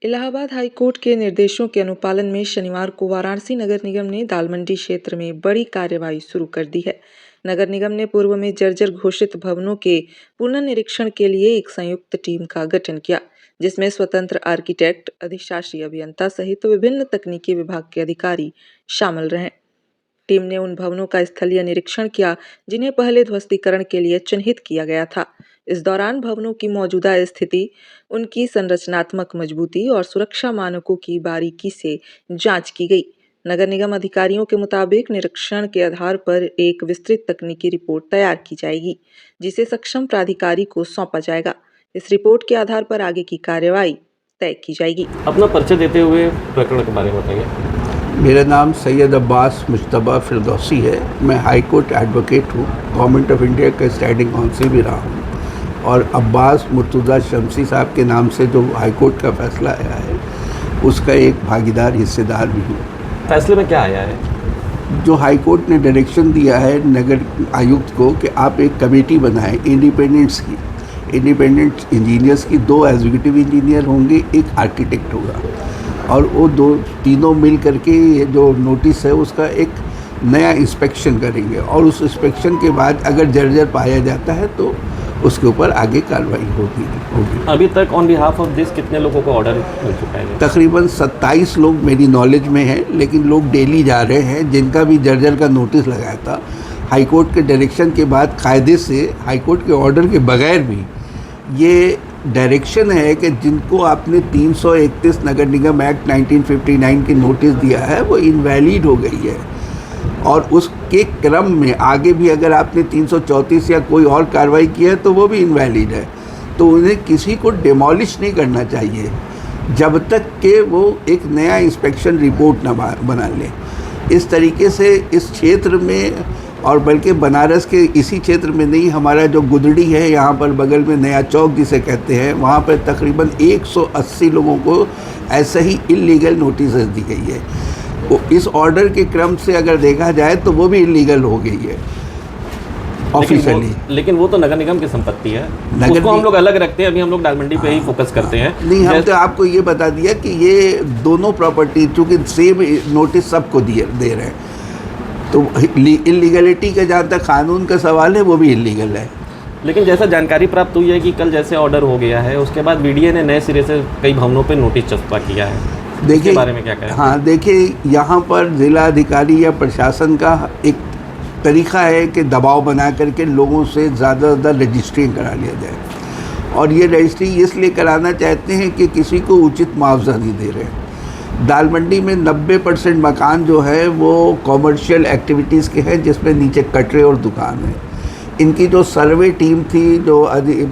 Allahabad high court के निर्देशों के अनुपालन में शनिवार को वाराणसी नगर निगम ने दाल मंडी क्षेत्र में बड़ी कार्रवाई शुरू कर दी है। नगर निगम ने पूर्व में जर्जर घोषित भवनों के पुनर्निरीक्षण के लिए एक संयुक्त टीम का गठन किया, जिसमें स्वतंत्र आर्किटेक्ट, अधिशासी अभियंता सहित विभिन्न तकनीकी विभाग के अधिकारी शामिल रहे। टीम ने उन भवनों का स्थलीय निरीक्षण किया जिन्हें पहले ध्वस्तीकरण के लिए चिन्हित किया गया था। इस दौरान भवनों की मौजूदा स्थिति, उनकी संरचनात्मक मजबूती और सुरक्षा मानकों की बारीकी से जांच की गई। नगर निगम अधिकारियों के मुताबिक निरीक्षण के आधार पर एक विस्तृत तकनीकी रिपोर्ट तैयार की जाएगी, जिसे सक्षम प्राधिकारी को सौंपा जाएगा। इस रिपोर्ट के आधार पर आगे की कार्यवाही तय की जाएगी। अपना परिचय देते हुए प्रकरण के बारे में बताइए। मेरा नाम सैयद अब्बास मुश्तबा फिरदौसी है। मैं हाई कोर्ट एडवोकेट हूँ, गवर्नमेंट ऑफ इंडिया का स्टैंडिंग काउंसिल भी रहा हूँ और अब्बास मुर्तज़ा शमसी साहब के नाम से जो हाई कोर्ट का फैसला आया है उसका एक भागीदार हिस्सेदार भी हूँ। फैसले में क्या आया है? जो हाई कोर्ट ने डायरेक्शन दिया है नगर आयुक्त को कि आप एक कमेटी बनाएं इंडिपेंडेंट इंजीनियर्स की, 2 एग्जीक्यूटिव इंजीनियर होंगे, एक आर्किटेक्ट होगा और वो तीनों मिल करके ये जो नोटिस है उसका एक नया इंस्पेक्शन करेंगे और उस इंस्पेक्शन के बाद अगर जर्जर पाया जाता है तो उसके ऊपर आगे कार्रवाई होगी। अभी तक ऑन बिहाफ ऑफ दिस कितने लोगों को ऑर्डर मिल चुका है? तकरीबन 27 लोग मेरी नॉलेज में हैं, लेकिन लोग डेली जा रहे हैं जिनका भी जर्जर का नोटिस लगाया था। हाई कोर्ट के डायरेक्शन के बाद कायदे से हाई कोर्ट के ऑर्डर के बगैर भी ये डायरेक्शन है कि जिनको आपने 331 नगर निगम एक्ट 1959 की नोटिस दिया है वो इनवैलिड हो गई है और उसके क्रम में आगे भी अगर आपने 334 या कोई और कार्रवाई की है तो वो भी इनवैलिड है। तो उन्हें किसी को डिमोलिश नहीं करना चाहिए जब तक कि वो एक नया इंस्पेक्शन रिपोर्ट न बना ले। इस तरीके से इस क्षेत्र में और बल्कि बनारस के इसी क्षेत्र में नहीं, हमारा जो गुदड़ी है यहाँ पर बगल में नया चौक जिसे कहते हैं, वहाँ पर तकरीबन 180 लोगों को ऐसे ही इल्लीगल नोटिस दी गई है। वो इस ऑर्डर के क्रम से अगर देखा जाए तो वो भी इल्लीगल हो गई है ऑफिशियली। लेकिन वो तो नगर निगम की संपत्ति है, उसको हम लोग अलग रखते हैं। अभी हम लोग दाल मंडी पे ही फोकस करते हैं। नहीं, हम तो आपको ये बता दिया कि ये दोनों प्रॉपर्टी चूँकि सेम नोटिस सबको दे रहे हैं, तो इलीगलिटी का जहाँ तक कानून का सवाल है वो भी इलीगल है। लेकिन जैसा जानकारी प्राप्त हुई है कि कल जैसे ऑर्डर हो गया है उसके बाद वीडीए ने नए सिरे से कई भवनों पे नोटिस चस्पा किया है। देखिए बारे में क्या कहें? हाँ, देखिए यहाँ पर जिला अधिकारी या प्रशासन का एक तरीका है कि दबाव बना करके लोगों से ज़्यादा रजिस्ट्री करा लिया जाए और ये रजिस्ट्री इसलिए कराना चाहते हैं कि किसी को उचित मुआवजा नहीं दे रहे। दाल मंडी में 90% मकान जो है वो कॉमर्शियल एक्टिविटीज़ के हैं जिसमें नीचे कटरे और दुकान है। इनकी जो सर्वे टीम थी, जो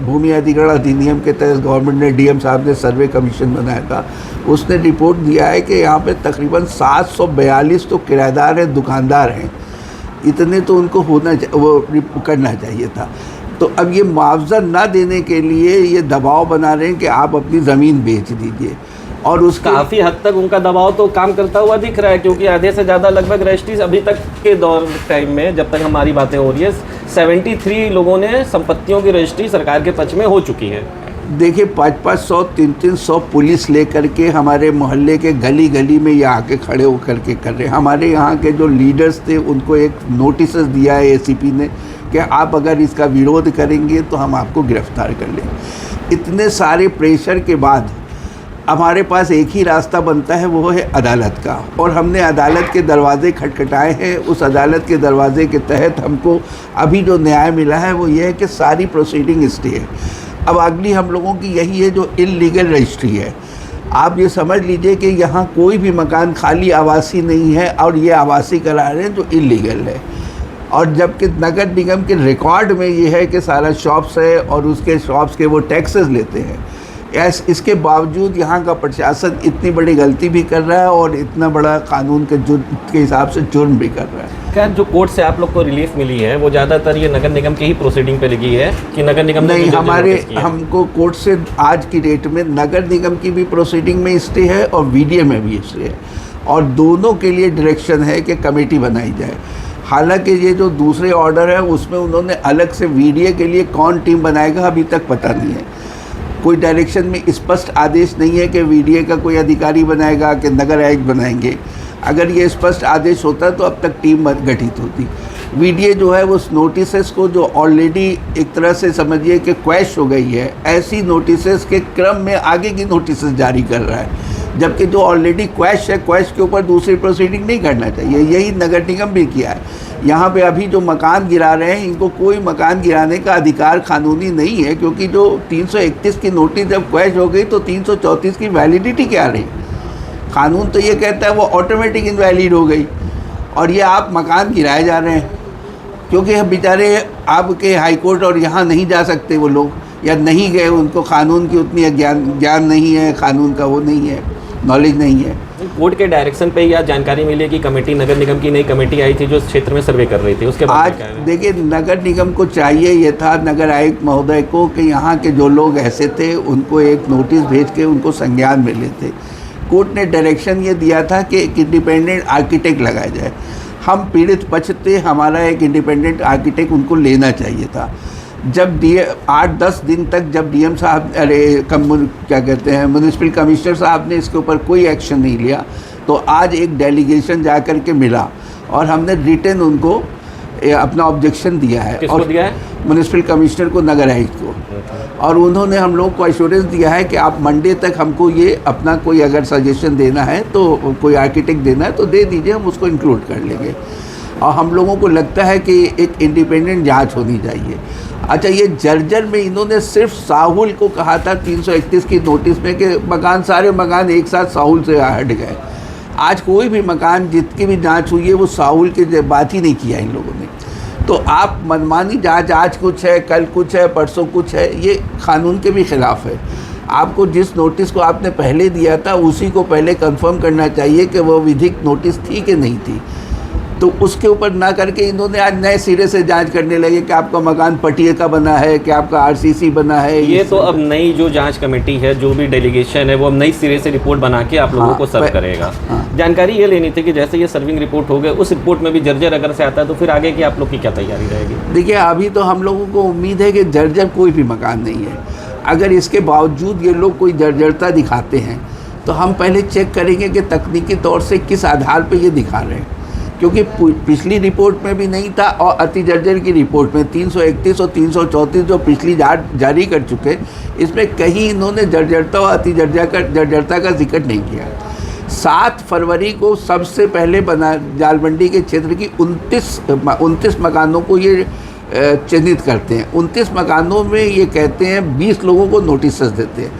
भूमि अधिग्रहण अधिनियम के तहत गवर्नमेंट ने डीएम साहब ने सर्वे कमीशन बनाया था, उसने रिपोर्ट दिया है कि यहाँ पे तकरीबन 742 तो किराएदार हैं, दुकानदार हैं। इतने तो उनको करना चाहिए था। तो अब ये मुआवजा ना देने के लिए ये दबाव बना रहे हैं कि आप अपनी ज़मीन बेच दीजिए और उसका काफ़ी हद तक उनका दबाव तो काम करता हुआ दिख रहा है, क्योंकि आधे से ज़्यादा लगभग रजिस्ट्रीज अभी तक के दौर टाइम में जब तक हमारी बातें हो रही है 73 लोगों ने संपत्तियों की रजिस्ट्री सरकार के पक्ष में हो चुकी है। देखिए 500-500 300 पुलिस लेकर के हमारे मोहल्ले के गली गली में ये आके खड़े होकर के कर रहे हैं। हमारे यहाँ के जो लीडर्स थे उनको एक नोटिस दिया है एसीपी ने कि आप अगर इसका विरोध करेंगे तो हम आपको गिरफ्तार कर लेंगे। इतने सारे प्रेशर के बाद हमारे पास एक ही रास्ता बनता है, वो है अदालत का, और हमने अदालत के दरवाज़े खटखटाए हैं। उस अदालत के दरवाज़े के तहत हमको अभी जो न्याय मिला है वो ये है कि सारी प्रोसीडिंग स्टे है। अब अगली हम लोगों की यही है जो इल्लीगल रजिस्ट्री है। आप ये समझ लीजिए कि यहाँ कोई भी मकान खाली आवासी नहीं है और ये आवासी करा रहे हैं जो इल्लीगल है, और जबकि नगर निगम के रिकॉर्ड में ये है कि सारा शॉप्स है और उसके शॉप्स के वो टैक्सेस लेते हैं। इसके बावजूद यहाँ का प्रशासन इतनी बड़ी गलती भी कर रहा है और इतना बड़ा कानून के हिसाब से जुर्म भी कर रहा है। क्या जो कोर्ट से आप लोग को रिलीफ मिली है वो ज़्यादातर ये नगर निगम की ही प्रोसीडिंग पे लगी है कि नगर निगम नहीं? हमको कोर्ट से आज की डेट में नगर निगम की भी प्रोसीडिंग में स्टे है और वीडीए में भी स्टे है, और दोनों के लिए डायरेक्शन है कि कमेटी बनाई जाए। हालांकि ये जो दूसरे ऑर्डर है उसमें उन्होंने अलग से वीडीए के लिए कौन टीम बनाएगा अभी तक पता नहीं है। कोई डायरेक्शन में स्पष्ट आदेश नहीं है कि वीडीए का कोई अधिकारी बनाएगा कि नगर आयुक्त बनाएंगे। अगर ये स्पष्ट आदेश होता तो अब तक टीम गठित होती। वीडीए जो है वो उस नोटिसेस को जो ऑलरेडी एक तरह से समझिए कि क्वैश हो गई है, ऐसी नोटिसेस के क्रम में आगे की नोटिसेस जारी कर रहा है, जबकि जो ऑलरेडी क्वैश है, क्वैश के ऊपर दूसरी प्रोसीडिंग नहीं करना चाहिए। यही नगर निगम भी किया है। यहाँ पे अभी जो मकान गिरा रहे हैं, इनको कोई मकान गिराने का अधिकार कानूनी नहीं है, क्योंकि जो 331 की नोटिस जब क्वैश हो गई तो 334 की वैलिडिटी क्या रही? कानून तो ये कहता है वो ऑटोमेटिक इनवैलिड हो गई, और ये आप मकान गिराए जा रहे हैं क्योंकि बेचारे आपके हाई कोर्ट और यहाँ नहीं जा सकते वो लोग, या नहीं गए, उनको कानून की उतनी ज्ञान नहीं है, कानून का वो नहीं है, नॉलेज नहीं है। कोर्ट के डायरेक्शन पे यह जानकारी मिली कि कमेटी, नगर निगम की नई कमेटी आई थी जो इस क्षेत्र में सर्वे कर रही थी, उसके बाद आज देखिए नगर निगम को चाहिए ये था, नगर आयुक्त महोदय को, कि यहाँ के जो लोग ऐसे थे उनको एक नोटिस भेज के उनको संज्ञान में लेते। कोर्ट ने डायरेक्शन ये दिया था कि एक इंडिपेंडेंट आर्किटेक्ट लगाया जाए। हम पीड़ित पक्ष थे, हमारा एक इंडिपेंडेंट आर्किटेक्ट उनको लेना चाहिए था। जब 8-10 दिन तक जब डीएम साहब क्या कहते हैं म्युनिसिपल कमिश्नर साहब ने इसके ऊपर कोई एक्शन नहीं लिया, तो आज एक डेलीगेशन जा कर के मिला और हमने रिटन उनको अपना ऑब्जेक्शन दिया है। किसको दिया है? म्युनिसिपल कमिश्नर को, नगर आयुक्त को। और उन्होंने हम लोगों को एश्योरेंस दिया है कि आप मंडे तक हमको ये अपना कोई अगर सजेशन देना है, तो कोई आर्किटेक्ट देना है तो दे दीजिए, हम उसको इंक्लूड कर लेंगे। और हम लोगों को लगता है कि एक इंडिपेंडेंट जांच होनी चाहिए। अच्छा, ये जर्जर में इन्होंने सिर्फ साहुल को कहा था 331 की नोटिस में कि मकान, सारे मकान एक साथ साहुल से हट गए। आज कोई भी मकान जितकी भी जांच हुई है वो साहुल की बात ही नहीं किया इन लोगों ने। तो आप मनमानी जांच, आज कुछ है, कल कुछ है, परसों कुछ है, ये कानून के भी खिलाफ है। आपको जिस नोटिस को आपने पहले दिया था उसी को पहले कंफर्म करना चाहिए कि वो विधिक नोटिस थी कि नहीं थी। तो उसके ऊपर ना करके इन्होंने आज नए सिरे से जांच करने लगे कि आपका मकान पटिया का बना है, कि आपका आरसीसी बना है। ये तो अब नई जो जांच कमेटी है, जो भी डेलीगेशन है, वो अब नई सिरे से रिपोर्ट बना के आप लोगों को सर्व करेगा। जानकारी ये लेनी थी कि जैसे ये सर्विंग रिपोर्ट हो गए, उस रिपोर्ट में भी जर्जर अगर से आता है तो फिर आगे की आप लोग की क्या तैयारी रहेगी? देखिए, अभी तो हम लोगों को उम्मीद है कि जर्जर कोई भी मकान नहीं है। अगर इसके बावजूद ये लोग कोई जर्जरता दिखाते हैं तो हम पहले चेक करेंगे कि तकनीकी तौर से किस आधार पर ये दिखा रहे हैं, क्योंकि पिछली रिपोर्ट में भी नहीं था और अति जर्जर की रिपोर्ट में 331 और 334 जो पिछली जारी कर चुके, इसमें कहीं इन्होंने जर्जरता और अति जर्जरता का जिक्र नहीं किया। 7 फरवरी को सबसे पहले जाल मंडी के क्षेत्र की 29 मकानों को ये चिन्हित करते हैं। 29 मकानों में ये कहते हैं 20 लोगों को नोटिस देते हैं,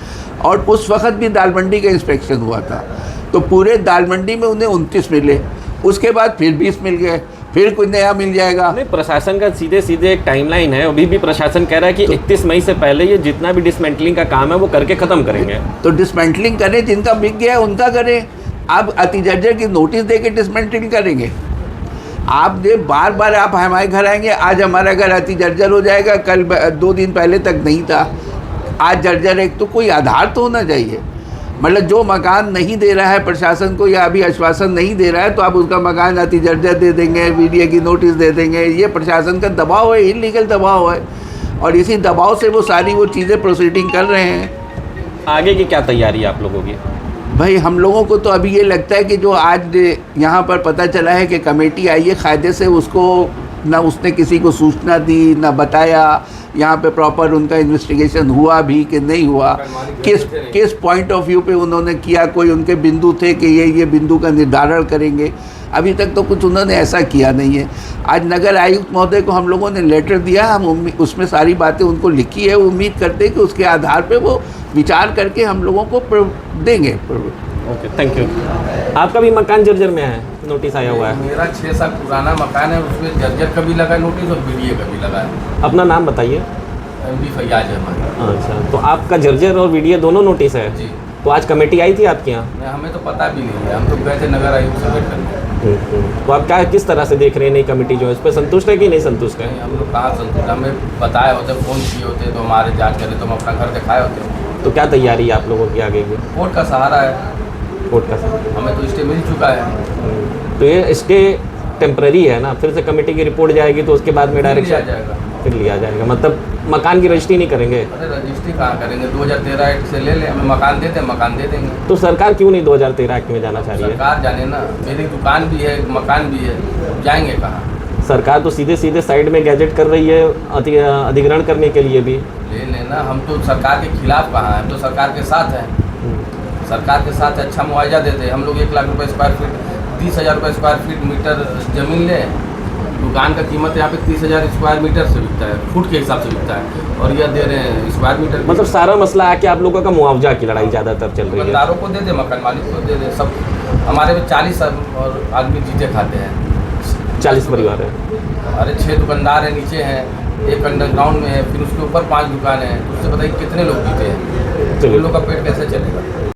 और उस वक्त भी दाल मंडी का इंस्पेक्शन हुआ था, तो पूरे दाल मंडी में उन्हें 29 मिले। उसके बाद फिर 20 मिल गए, फिर कोई नया मिल जाएगा। नहीं, प्रशासन का सीधे एक टाइमलाइन है। अभी भी प्रशासन कह रहा है कि 31 मई से पहले ये जितना भी डिसमेंटलिंग का काम है वो करके ख़त्म करेंगे। तो डिसमेंटलिंग करें, जिनका बिक गया है उनका करें। आप अति जर्जर की नोटिस दे के डिसमेंटलिंग करेंगे? आप बार बार आप हमारे घर आएंगे, आज हमारा घर अति जर्जर हो जाएगा, कल 2 दिन पहले तक नहीं था, आज जर्जर है। तो कोई आधार तो होना चाहिए। मतलब जो मकान नहीं दे रहा है प्रशासन को, या अभी आश्वासन नहीं दे रहा है, तो आप उसका मकान अति जर्जर दे देंगे, वीडियो की नोटिस दे देंगे। ये प्रशासन का दबाव है, इलीगल दबाव है, और इसी दबाव से वो सारी वो चीज़ें प्रोसीडिंग कर रहे हैं। आगे की क्या तैयारी है आप लोगों की? भाई, हम लोगों को तो अभी ये लगता है कि जो आज यहाँ पर पता चला है कि कमेटी आई है, कायदे से उसको ना उसने किसी को सूचना दी, ना बताया यहाँ पे प्रॉपर उनका इन्वेस्टिगेशन हुआ भी कि नहीं हुआ, किस पॉइंट ऑफ व्यू पे उन्होंने किया, कोई उनके बिंदु थे कि ये बिंदु का निर्धारण करेंगे। अभी तक तो कुछ उन्होंने ऐसा किया नहीं है। आज नगर आयुक्त महोदय को हम लोगों ने लेटर दिया, हम उसमें सारी बातें उनको लिखी है। उम्मीद करते हैं कि उसके आधार पे वो विचार करके हम लोगों को देंगे। Okay, thank you. आपका भी मकान जर्जर में है, नोटिस आया हुआ है? मेरा 6 साल पुराना मकान है, उसमें जर्जर का भी लगा नोटिस और वीडियो का भी लगा है। अपना नाम बताइए। MD फैयाज अहमद। अच्छा, तो आपका जर्जर और वीडियो दोनों नोटिस है? जी। तो आज कमेटी आई थी आपके यहाँ? हमें तो पता भी नहीं है, हम तो गए थे नगर आयुक्त से वेट करने। तो आप क्या, किस तरह से देख रहे हैं नई कमेटी जो है, इस पर संतुष्ट है कि नहीं संतुष्ट है? हम लोग कहाँ संतुष्ट, हमें बताए होते, फ़ोन किए होते तो हमारे जाँच करे तो हम अपना घर दिखाए होते। तो क्या तैयारी है आप लोगों की आगे की? कोर्ट का सहारा है, कोर्ट का। हमें तो स्टे मिल चुका है। तो ये स्टे टेम्पररी है ना, फिर से कमेटी की रिपोर्ट जाएगी तो उसके बाद में लिया डायरेक्शन जाएगा। फिर लिया जाएगा, मतलब मकान की रजिस्ट्री नहीं करेंगे? अरे रजिस्ट्री कहाँ करेंगे, 2013 एक्ट से ले लें, हमें मकान दे दें, मकान दे देंगे। तो सरकार क्यों नहीं 2013 एक्ट में जाना चाह रही है? सरकार जाने ना, मेरी दुकान भी है, मकान भी है, जाएंगे कहाँ? सरकार तो सीधे सीधे साइड में गैजेट कर रही है अधिग्रहण करने के लिए भी। ले लेना, हम तो सरकार के खिलाफ कहाँ हैं, हम तो सरकार के साथ हैं। सरकार के साथ अच्छा मुआवजा देते हैं। हम लोग 1 लाख रुपये स्क्वायर फीट, 30,000 रुपये स्क्वायर फीट मीटर ज़मीन लें, दुकान का कीमत यहाँ पे 30,000 स्क्वायर मीटर से बिकता है, फुट के हिसाब से बिकता है, और यह दे रहे हैं स्क्वायर मीटर। मतलब सारा मसला है कि आप लोगों का मुआवजा की लड़ाई ज़्यादातर चल रही है। दुकानदारों को दे दे, मकान मालिक को दे दे, सब हमारे में 40 और आदमी जीते खाते हैं। 40 परिवार है। अरे 6 दुकानदार हैं, नीचे हैं, एक अंडरग्राउंड में है, फिर उसके ऊपर 5 दुकान है, तो उससे बताइए कितने लोग जीते हैं, चलिए। उन लोग का पेट कैसे चलेगा?